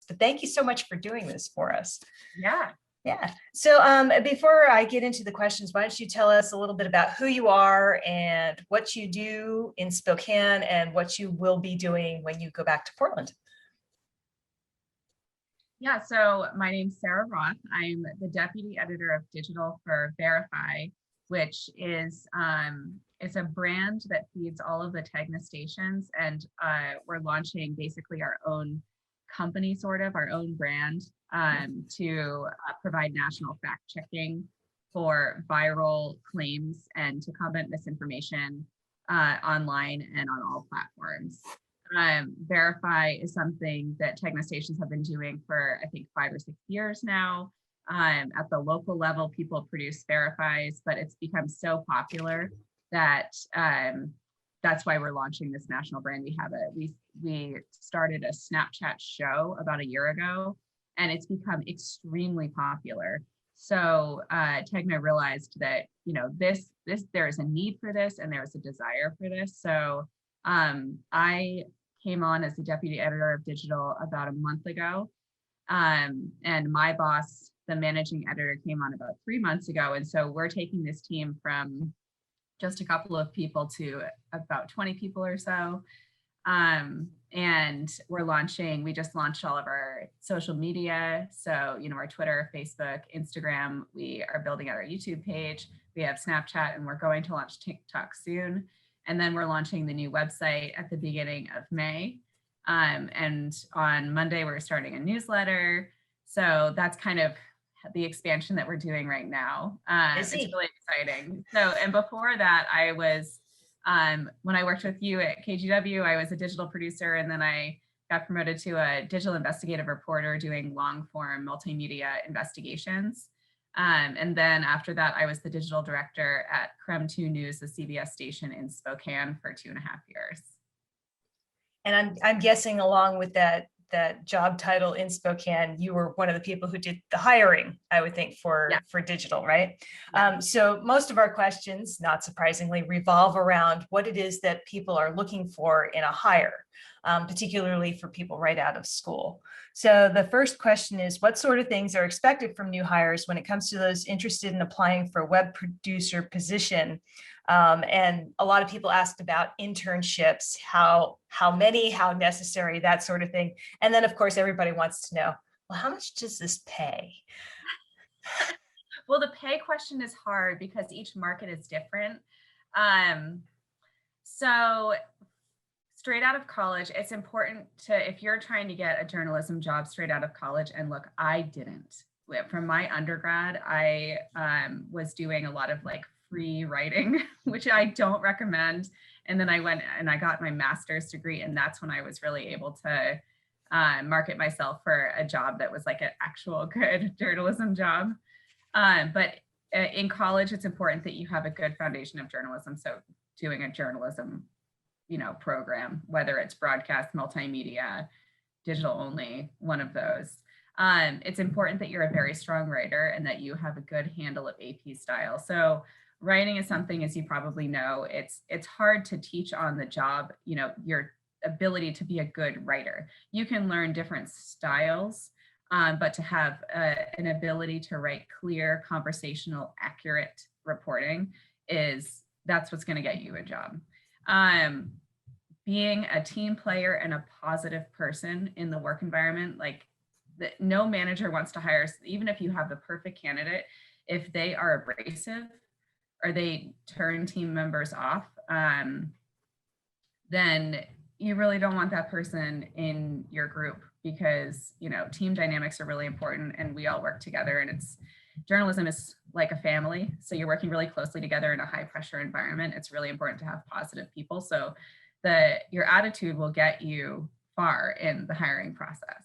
But thank you so much for doing this for us. Yeah. Yeah. So before I get into the questions, why don't you tell us a little bit about who you are and what you do in Spokane and what you will be doing when you go back to Portland? Yeah, so my name's Sara Roth. I'm the deputy editor of digital for Verify, which is it's a brand that feeds all of the TEGNA stations, and we're launching basically our own company, sort of our own brand, to provide national fact checking for viral claims and to combat misinformation online and on all platforms. Verify is something that TEGNA stations have been doing for, I think, 5 or 6 years now. At the local level, people produce verifies, but it's become so popular that that's why we're launching this national brand. We started a Snapchat show about a year ago, and it's become extremely popular. So TEGNA realized that, you know, there is a need for this and there is a desire for this. So I came on as the deputy editor of digital about a month ago. And my boss, the managing editor, came on about 3 months ago. And so we're taking this team from just a couple of people to about 20 people or so. And we just launched all of our social media. So, you know, our Twitter, Facebook, Instagram, we are building out our YouTube page. We have Snapchat, and we're going to launch TikTok soon. And then we're launching the new website at the beginning of May. And on Monday, we're starting a newsletter. So that's kind of the expansion that we're doing right now. It's really exciting. So, and before that, I was, when I worked with you at KGW, I was a digital producer, and then I got promoted to a digital investigative reporter doing long form multimedia investigations. And then after that, I was the digital director at Creme 2 News, the CBS station in Spokane, for 2.5 years. And I'm guessing along with that job title in Spokane, you were one of the people who did the hiring, I would think, for digital, right? Yeah. So most of our questions, not surprisingly, revolve around what it is that people are looking for in a hire, particularly for people right out of school. So the first question is, what sort of things are expected from new hires when it comes to those interested in applying for a web producer position? And a lot of people asked about internships, how many, how necessary, that sort of thing. And then, of course, everybody wants to know, well, how much does this pay? Well, the pay question is hard because each market is different. So straight out of college, it's important to, if you're trying to get a journalism job straight out of college, and look, I didn't. From my undergrad, I was doing a lot of like free writing, which I don't recommend. And then I went and I got my master's degree, and that's when I was really able to market myself for a job that was like an actual good journalism job. But in college, it's important that you have a good foundation of journalism. So doing a journalism, you know, program, whether it's broadcast, multimedia, digital only, one of those. It's important that you're a very strong writer and that you have a good handle of AP style. So writing is something, as you probably know, it's hard to teach on the job, you know, your ability to be a good writer. You can learn different styles, but to have an ability to write clear, conversational, accurate reporting that's what's going to get you a job. Being a team player and a positive person in the work environment, like no manager wants to hire, even if you have the perfect candidate, if they are abrasive or they turn team members off, then you really don't want that person in your group, because, you know, team dynamics are really important and we all work together, and journalism is like a family. So you're working really closely together in a high pressure environment. It's really important to have positive people. So your attitude will get you far in the hiring process.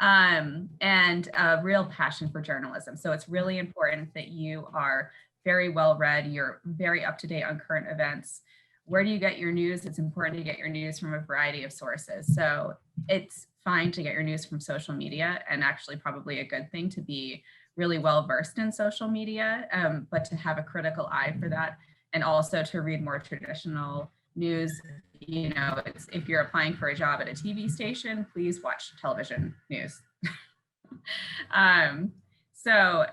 And a real passion for journalism. So it's really important that you are very well read, you're very up to date on current events. Where do you get your news? It's important to get your news from a variety of sources. So it's fine to get your news from social media, and actually probably a good thing to be really well versed in social media, but to have a critical eye for that, and also to read more traditional news, if you're applying for a job at a TV station, please watch television news. So,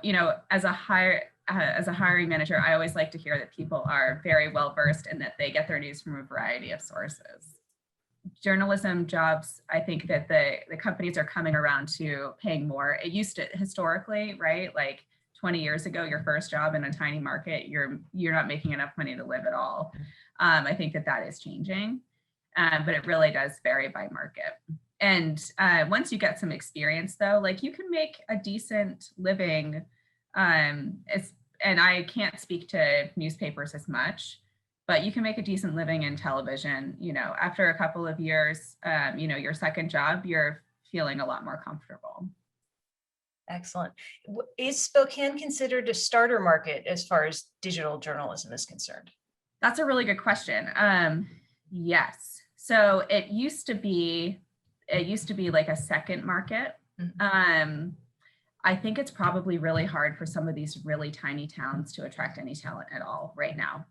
as a hiring manager, I always like to hear that people are very well versed and that they get their news from a variety of sources. Journalism jobs, I think that the companies are coming around to paying more. It used to historically, right? Like 20 years ago, your first job in a tiny market, you're not making enough money to live at all. I think that is changing, but it really does vary by market. And once you get some experience, though, like you can make a decent living. And I can't speak to newspapers as much, but you can make a decent living in television. After a couple of years, your second job, you're feeling a lot more comfortable. Excellent. Is Spokane considered a starter market as far as digital journalism is concerned? That's a really good question. Yes. So it used to be like a second market. Mm-hmm. I think it's probably really hard for some of these really tiny towns to attract any talent at all right now.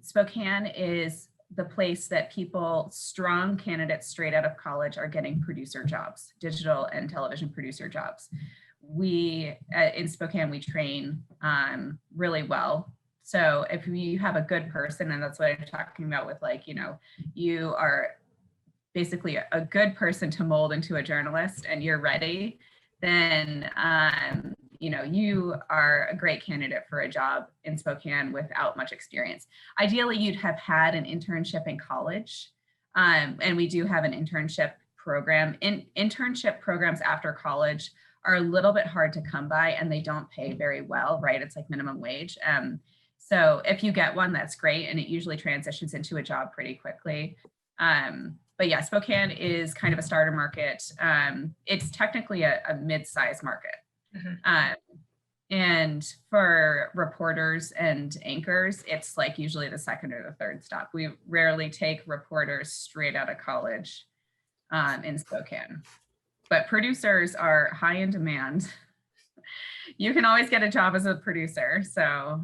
Spokane is the place that strong candidates straight out of college are getting producer jobs, digital and television producer jobs. In Spokane, we train really well. So if you have a good person, and that's what I'm talking about with you are basically a good person to mold into a journalist and you're ready, then you are a great candidate for a job in Spokane without much experience. Ideally, you'd have had an internship in college, and we do have an internship program. Internship programs after college are a little bit hard to come by, and they don't pay very well, right? It's like minimum wage. So if you get one, that's great, and it usually transitions into a job pretty quickly. But yeah, Spokane is kind of a starter market. It's technically a mid-sized market. Mm-hmm. And for reporters and anchors, it's like usually the second or the third stop. We rarely take reporters straight out of college in Spokane. But producers are high in demand. You can always get a job as a producer. So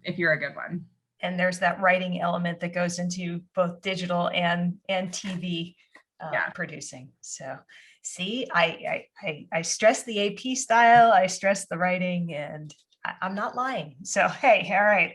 if you're a good one. And there's that writing element that goes into both digital and TV producing. So see, I stress the AP style, I stress the writing, and I'm not lying. So, hey, all right.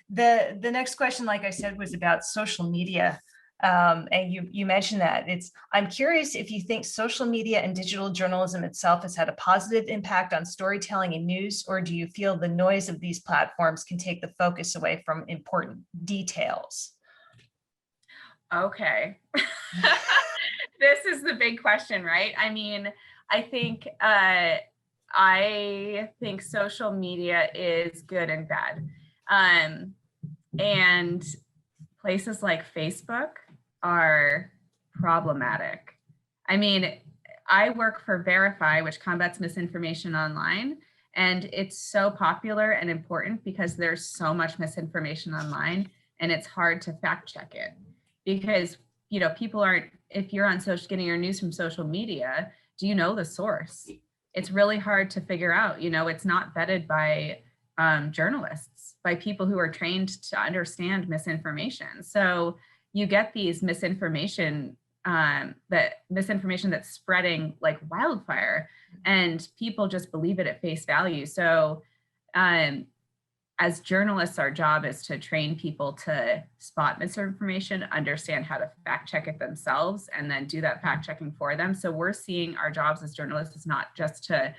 The next question, like I said, was about social media. And you mentioned that. I'm curious if you think social media and digital journalism itself has had a positive impact on storytelling and news, or do you feel the noise of these platforms can take the focus away from important details? Okay. This is the big question, right? I mean, I think social media is good and bad. And places like Facebook are problematic. I mean, I work for Verify, which combats misinformation online, and it's so popular and important because there's so much misinformation online, and it's hard to fact check it because people aren't. If you're on getting your news from social media, do you know the source? It's really hard to figure out. It's not vetted by journalists, by people who are trained to understand misinformation. So you get these misinformation that's spreading like wildfire, and people just believe it at face value. So as journalists, our job is to train people to spot misinformation, understand how to fact check it themselves, and then do that fact checking for them. So we're seeing our jobs as journalists is not just to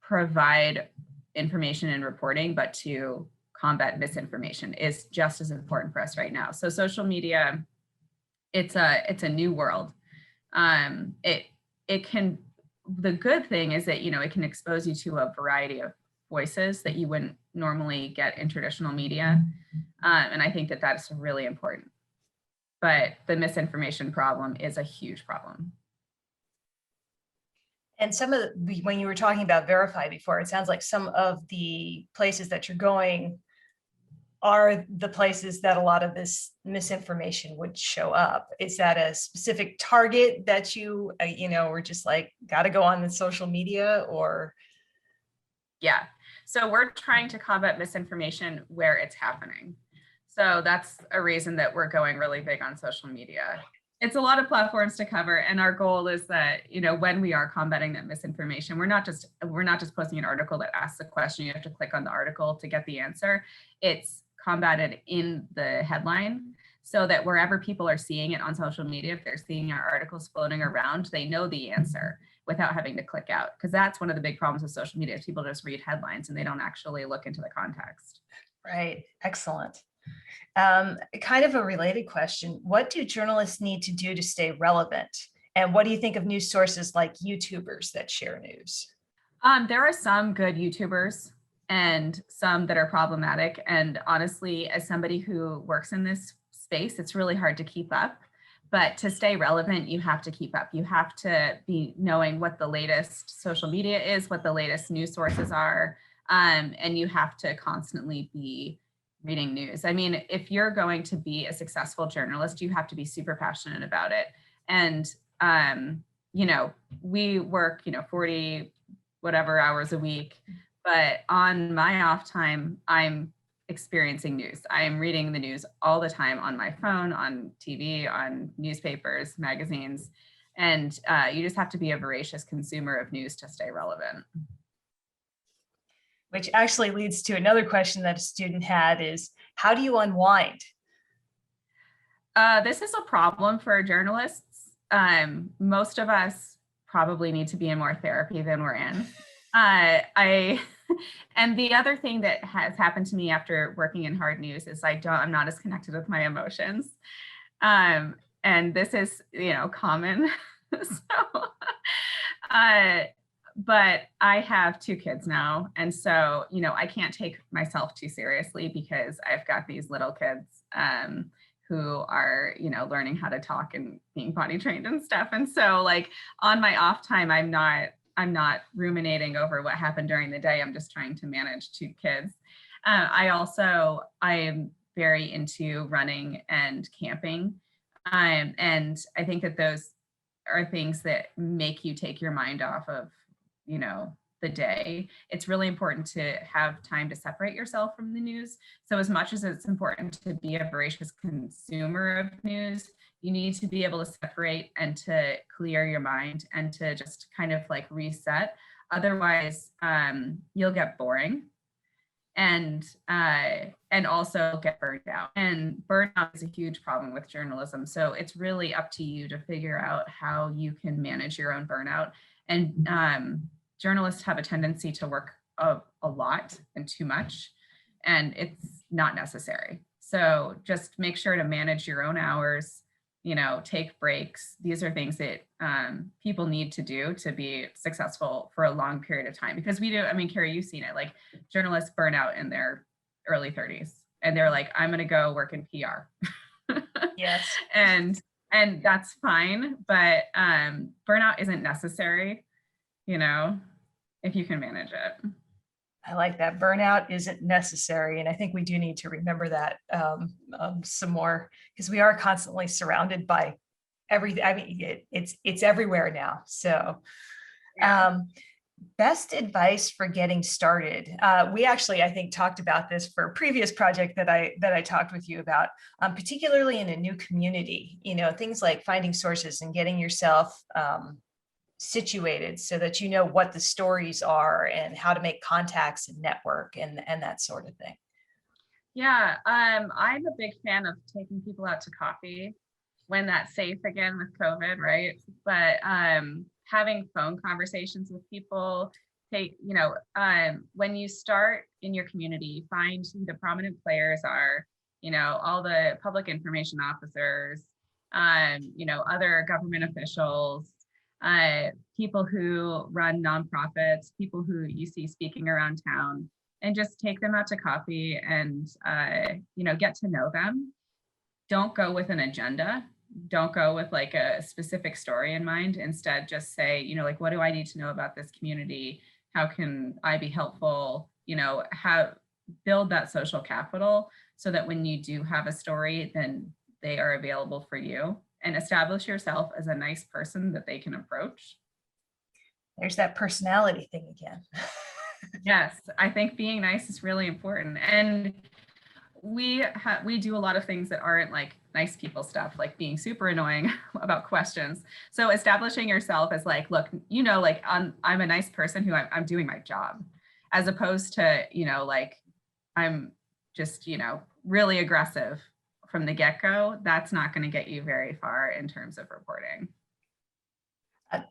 provide information and reporting, but to combat misinformation is just as important for us right now. So social media, it's a new world. The good thing is that, it can expose you to a variety of voices that you wouldn't normally get in traditional media. And I think that that's really important. But the misinformation problem is a huge problem. And when you were talking about Verify before, it sounds like some of the places that you're going are the places that a lot of this misinformation would show up. Is that a specific target that you were just like, got to go on the social media, or? Yeah. So we're trying to combat misinformation where it's happening. So that's a reason that we're going really big on social media. It's a lot of platforms to cover, and our goal is that, when we are combating that misinformation, we're not just posting an article that asks a question. You have to click on the article to get the answer. It's combated in the headline, so that wherever people are seeing it on social media, if they're seeing our articles floating around, they know the answer without having to click out. Because that's one of the big problems with social media, is people just read headlines and they don't actually look into the context. Right. Excellent. Kind of a related question. What do journalists need to do to stay relevant? And what do you think of news sources like YouTubers that share news? There are some good YouTubers and some that are problematic. And honestly, as somebody who works in this space, it's really hard to keep up. But to stay relevant, you have to keep up. You have to be knowing what the latest social media is, what the latest news sources are, and you have to constantly be reading news. I mean, if you're going to be a successful journalist, you have to be super passionate about it. And, we work, 40 whatever hours a week, but on my off time, I'm experiencing news. I am reading the news all the time on my phone, on TV, on newspapers, magazines, and you just have to be a voracious consumer of news to stay relevant. Which actually leads to another question that a student had is, how do you unwind? This is a problem for journalists. Most of us probably need to be in more therapy than we're in. And the other thing that has happened to me after working in hard news is I'm not as connected with my emotions. And this is, common. So, but I have 2 kids now. And so, I can't take myself too seriously because I've got these little kids who are, learning how to talk and being potty trained and stuff. And so on my off time, I'm not ruminating over what happened during the day. I'm just trying to manage 2 kids. I am very into running and camping. And I think that those are things that make you take your mind off of, the day. It's really important to have time to separate yourself from the news. So as much as it's important to be a voracious consumer of news, you need to be able to separate and to clear your mind and to just kind of reset. Otherwise, you'll get boring and also get burned out. And burnout is a huge problem with journalism. So it's really up to you to figure out how you can manage your own burnout. And journalists have a tendency to work a lot and too much, and it's not necessary. So just make sure to manage your own hours, take breaks. These are things that people need to do to be successful for a long period of time. Because we do, Carrie, you've seen it, journalists burn out in their early 30s and they're like, I'm going to go work in PR. Yes. And that's fine, but burnout isn't necessary, if you can manage it. I like that. Burnout isn't necessary. And I think we do need to remember that some more, because we are constantly surrounded by everything. It's everywhere now. So best advice for getting started. We actually, I think, talked about this for a previous project that I talked with you about, particularly in a new community, things like finding sources and getting yourself situated so that you know what the stories are and how to make contacts and network and that sort of thing. Yeah, I'm a big fan of taking people out to coffee when that's safe again with COVID, right? But having phone conversations with people, when you start in your community, find who the prominent players are, all the public information officers, other government officials, people who run nonprofits, people who you see speaking around town, and just take them out to coffee and, get to know them. Don't go with an agenda. Don't go with a specific story in mind. Instead, just say, what do I need to know about this community? How can I be helpful? Build that social capital so that when you do have a story, then they are available for you, and establish yourself as a nice person that they can approach. There's that personality thing again. Yes, I think being nice is really important. And we do a lot of things that aren't like nice people stuff, like being super annoying about questions. So establishing yourself as like, look, like I'm a nice person who I'm doing my job, as opposed to, like I'm just, really aggressive from the get-go. That's not going to get you very far in terms of reporting.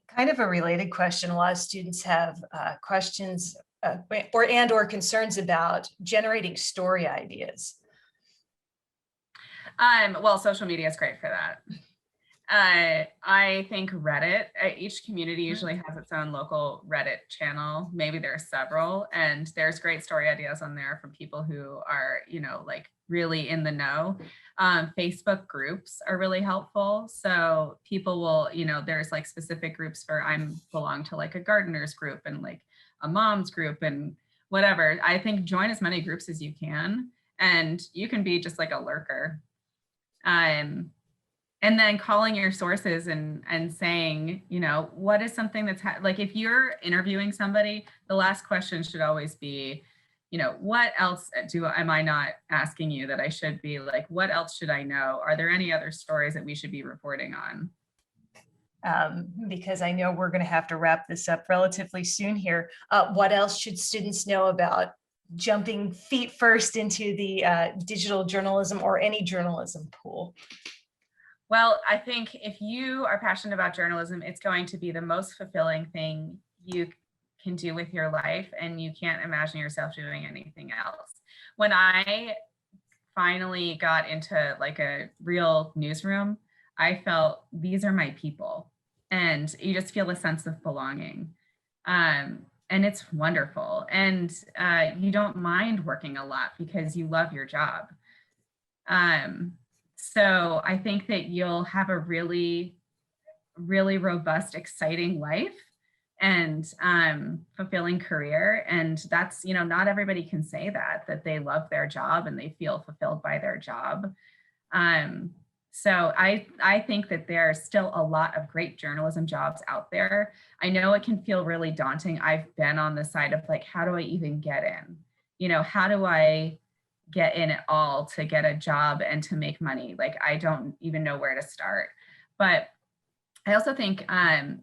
Kind of a related question. A lot of students have questions or concerns about generating story ideas. Well, social media is great for that. I think Reddit, each community usually has its own local Reddit channel. Maybe there's several, and there's great story ideas on there from people who are, like really in the know. Facebook groups are really helpful. So people will, there's like specific groups for, I belong to like a gardeners group and like a mom's group and whatever. I think join as many groups as you can, and you can be just like a lurker. And then calling your sources and saying, what is something that's like, if you're interviewing somebody, the last question should always be, what else am I not asking you that I should be? Like, what else should I know? Are there any other stories that we should be reporting on? Because I know we're going to have to wrap this up relatively soon here. What else should students know about jumping feet first into the digital journalism or any journalism pool? Well, I think if you are passionate about journalism, it's going to be the most fulfilling thing you can do with your life, and you can't imagine yourself doing anything else. When I finally got into like a real newsroom, I felt these are my people, and you just feel a sense of belonging. And it's wonderful. And you don't mind working a lot because you love your job. So I think that you'll have a really, really robust, exciting life and fulfilling career. And that's, not everybody can say that they love their job and they feel fulfilled by their job. So I think that there's still a lot of great journalism jobs out there. I know it can feel really daunting. I've been on the side of like, how do I even get in? How do I get in at all to get a job and to make money? Like, I don't even know where to start. But I also think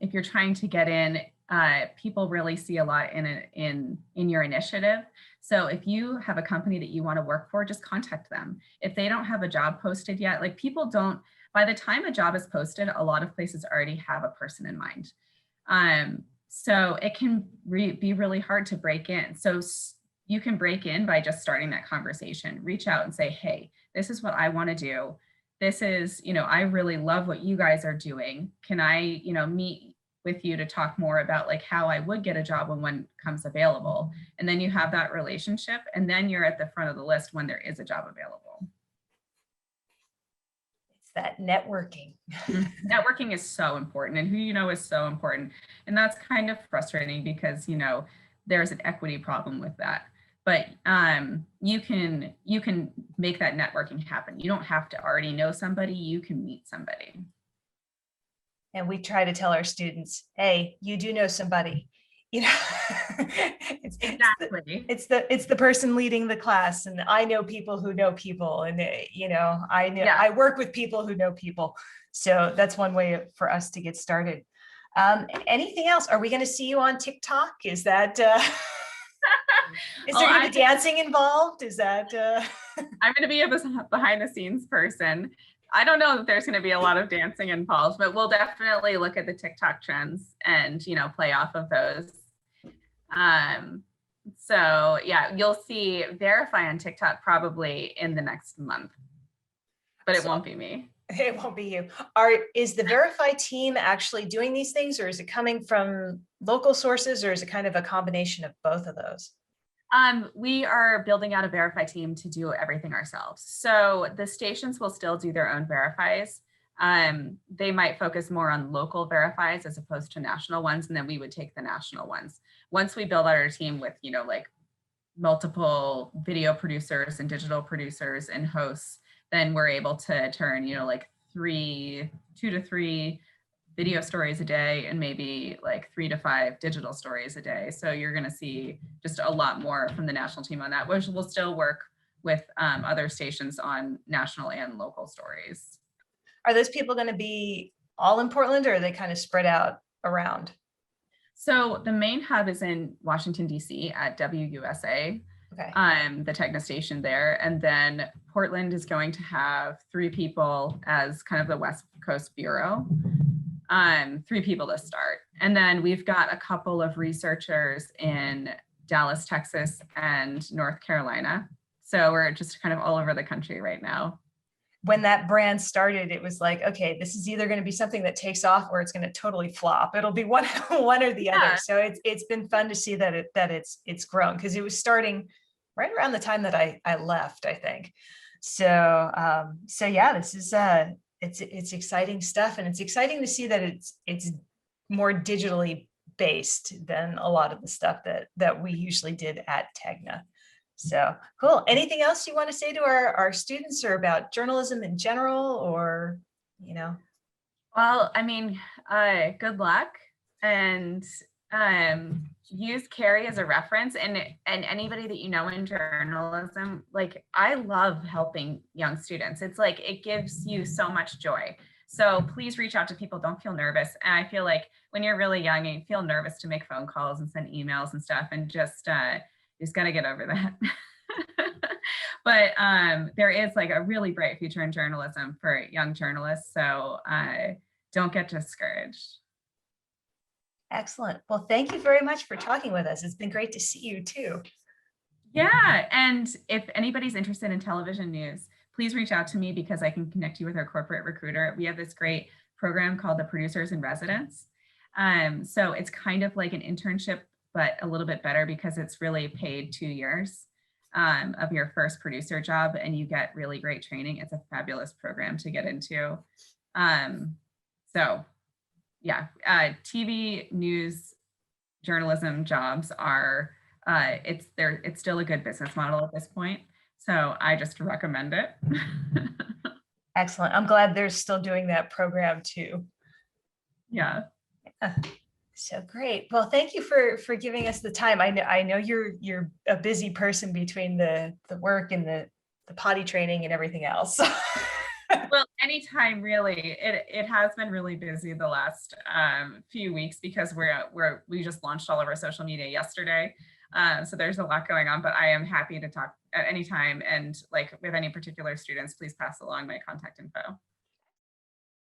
if you're trying to get in, people really see a lot in your initiative. So if you have a company that you want to work for, just contact them. If they don't have a job posted yet, like people don't, by the time a job is posted, a lot of places already have a person in mind. So it can be really hard to break in. So you can break in by just starting that conversation. Reach out and say, hey, this is what I want to do. This is, I really love what you guys are doing. Can I, meet with you to talk more about like how I would get a job when one comes available? And then you have that relationship, and then you're at the front of the list when there is a job available. It's that networking. Networking is so important, and who you know is so important. And that's kind of frustrating because, there's an equity problem with that. But you can make that networking happen. You don't have to already know somebody, you can meet somebody. And we try to tell our students, hey, you do know somebody. Exactly. It's the person leading the class, and I know people who know people, and I work with people who know people. So that's one way for us to get started. Anything else? Are we going to see you on TikTok? Is that is there going to be dancing involved? Is that I'm going to be a behind the scenes person. I don't know if there's going to be a lot of dancing involved, but we'll definitely look at the TikTok trends and, play off of those. So yeah, you'll see Verify on TikTok probably in the next month, but it won't be me. It won't be you. Is the Verify team actually doing these things, or is it coming from local sources, or is it kind of a combination of both of those? We are building out a Verify team to do everything ourselves. So the stations will still do their own verifies. They might focus more on local verifies as opposed to national ones, and then we would take the national ones. Once we build out our team with, like multiple video producers and digital producers and hosts, then we're able to turn, like 2 to 3 video stories a day and maybe like 3 to 5 digital stories a day. So you're going to see just a lot more from the national team on that, which will still work with other stations on national and local stories. Are those people going to be all in Portland, or are they kind of spread out around? So the main hub is in Washington, D.C. at WUSA, Okay. the TEGNA station there. And then Portland is going to have 3 people as kind of the West Coast Bureau, 3 people to start. And then we've got a couple of researchers in Dallas, Texas, and North Carolina. So we're just kind of all over the country right now. When that brand started, it was like, okay, this is either going to be something that takes off or it's going to totally flop. It'll be one or the other. So it's been fun to see that it's grown, because it was starting right around the time that I left, I think. So yeah, this is it's exciting stuff, and it's exciting to see that it's more digitally based than a lot of the stuff that we usually did at TEGNA. So cool. Anything else you want to say to our students, or about journalism in general, or, you know? Well, I mean, good luck, and use Carrie as a reference, and anybody that you know in journalism. Like, I love helping young students. It's like, it gives you so much joy. So please reach out to people. Don't feel nervous. And I feel like when you're really young and you feel nervous to make phone calls and send emails and stuff, and just got to get over that. But there is like a really bright future in journalism for young journalists. So don't get discouraged. Excellent. Well, thank you very much for talking with us. It's been great to see you too. Yeah. And if anybody's interested in television news, please reach out to me, because I can connect you with our corporate recruiter. We have this great program called the Producers in Residence. So it's kind of like an internship, but a little bit better, because it's really paid 2 years of your first producer job, and you get really great training. It's a fabulous program to get into. So yeah, TV news journalism jobs are, it's still a good business model at this point. So I just recommend it. Excellent. I'm glad they're still doing that program too. Yeah. So great. Well, thank you for giving us the time. I know you're a busy person between the work and the potty training and everything else. Well, anytime really. It has been really busy the last few weeks, because we just launched all of our social media yesterday. So there's a lot going on, but I am happy to talk at any time. And like with any particular students, please pass along my contact info.